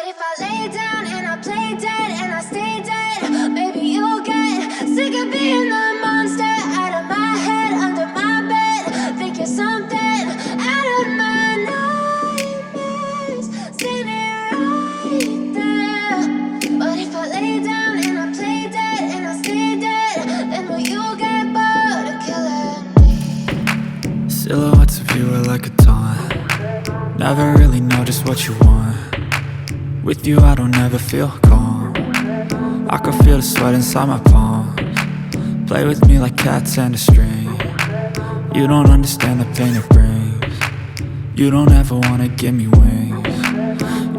if I lay down and I play dead and I stay dead, maybe you'll get sick of being the monster out of my head, under my bed. Think you're something out of my nightmares, standing right there. But if I lay down and I play dead and I stay dead, then will you get bored of killing me? Silhouettes of you are like a taunt. Never really know just what you want. With you I don't ever feel calm. I can feel the sweat inside my palms. Play with me like cats and a string. You don't understand the pain it brings. You don't ever wanna give me wings.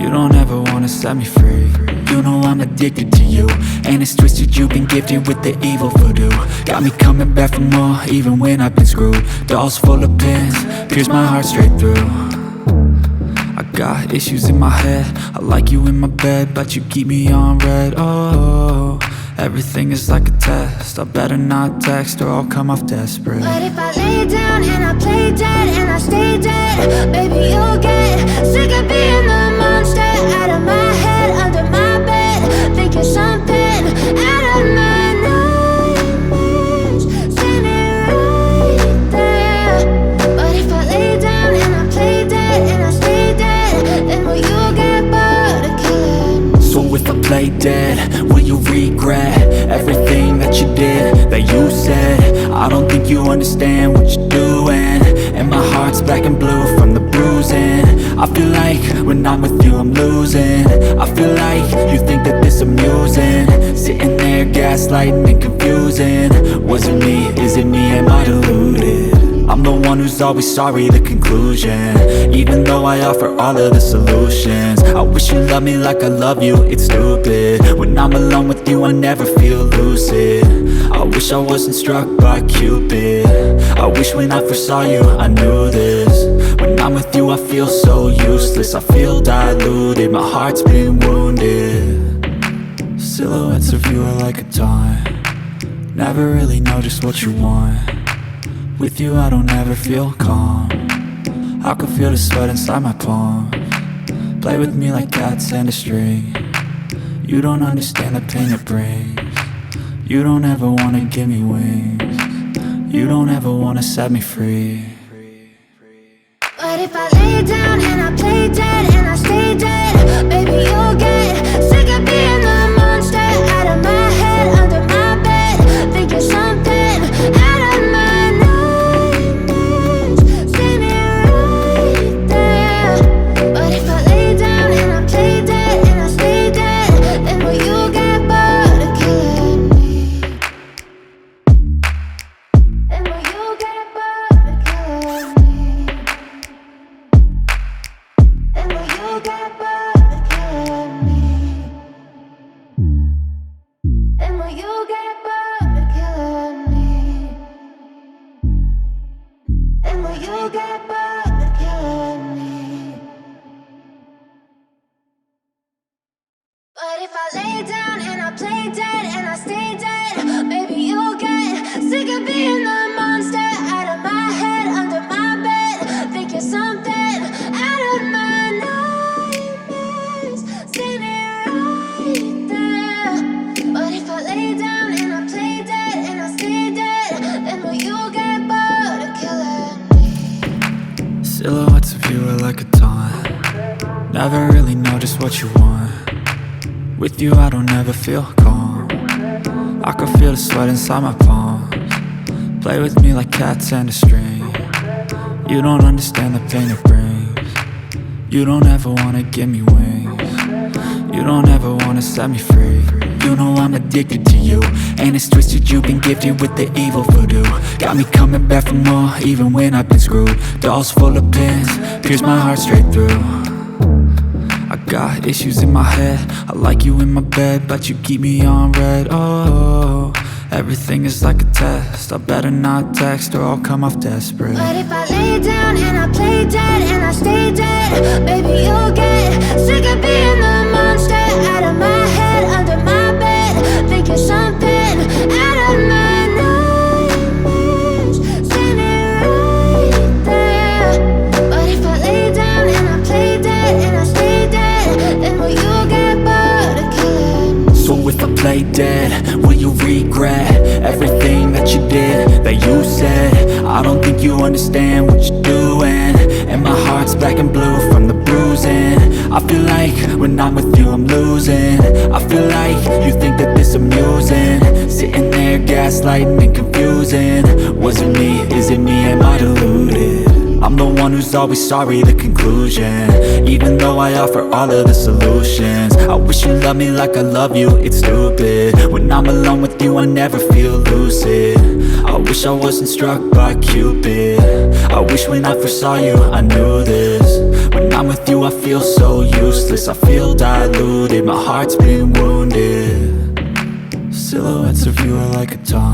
You don't ever wanna set me free. You know I'm addicted to you, and it's twisted, you've been gifted with the evil voodoo. Got me coming back for more, even when I've been screwed. Dolls full of pins, pierce my heart straight through. I got issues in my head, I like you in my bed, but you keep me on red. Oh, everything is like a test, I better not text or I'll come off desperate. But if I lay down and I play dead and I stay dead, baby you'll get sick of being the monster out of my head, under my bed. Think you're something out of my nightmares, standing right there. But if I lay down and I play dead and I stay dead, then will you get bored of killing me? So if I play dead, will you regret everything that you did, that you said? I don't think you understand what you're doing, and my heart's black and blue from the bruising. I feel like when I'm with you I'm losing. I feel like you think that this amusing, sitting there gaslighting and confusing. Was it me? Is it me? Am I deluded? I'm the one who's always sorry, the conclusion, even though I offer all of the solutions. I wish you loved me like I love you, it's stupid. When I'm alone with you I never feel lucid. I wish I wasn't struck by Cupid. I wish when I first saw you I knew this. When I'm with you I feel so useless, I feel diluted, my heart's been wounded. Silhouettes of you are like a taunt. Never really know just what you want. With you I don't ever feel calm. I can feel the sweat inside my palms. Play with me like cats and a string. You don't understand the pain it brings. You don't ever wanna give me wings. You don't ever wanna set me free. But if I lay down and I play dead and I stay dead, baby you'll get sick of being the monster out of my head, under my bed. Think you're something out of my nightmares, standing right there. But if I lay down and I play dead and I stay dead, then will you get bored of killing me? Then will you get bored of killing me? And will you get bored of killing me? And will you get bored of killing me? And will you get bored of killing me? But if I lay down and I play dead and I stay dead, baby you'll get sick of being the monster out of my head, under my bed. Think you're something out of my nightmares, standing right there. But if I lay down and I play dead and I stay dead, then will you get bored of killing me? Silhouettes of you are like a taunt. Never really know just what you want. With you I don't ever feel calm. I can feel the sweat inside my palms. Play with me like cats and a string. You don't understand the pain it brings. You don't ever wanna give me wings. You don't ever wanna set me free. You know I'm addicted to you, and it's twisted, you've been gifted with the evil voodoo. Got me coming back for more, even when I've been screwed. Dolls full of pins, pierce my heart straight through. I got issues in my head, I like you in my bed, but you keep me on red. Oh, everything is like a test, I better not text or I'll come off desperate. But if I lay down and I play dead and I stay dead, baby you'll get sick of being the monster out of my head, under my bed. Think you're something out of my nightmares, standing right there. But if I lay down and I play dead and I stay dead, then will you play dead? Will you regret everything that you did, that you said? I don't think you understand what you're doing, and my heart's black and blue from the bruising. I feel like when I'm with you I'm losing. I feel like you think that this amusing, sitting there gaslighting and confusing. Was it me? Is it me? Am I deluded? I'm the one who's always sorry, the conclusion, even though I offer all of the solutions. I wish you loved me like I love you, it's stupid. When I'm alone with you I never feel lucid. I wish I wasn't struck by Cupid. I wish when I first saw you I knew this. When I'm with you I feel so useless, I feel diluted, my heart's been wounded. Silhouettes of you are like a taunt.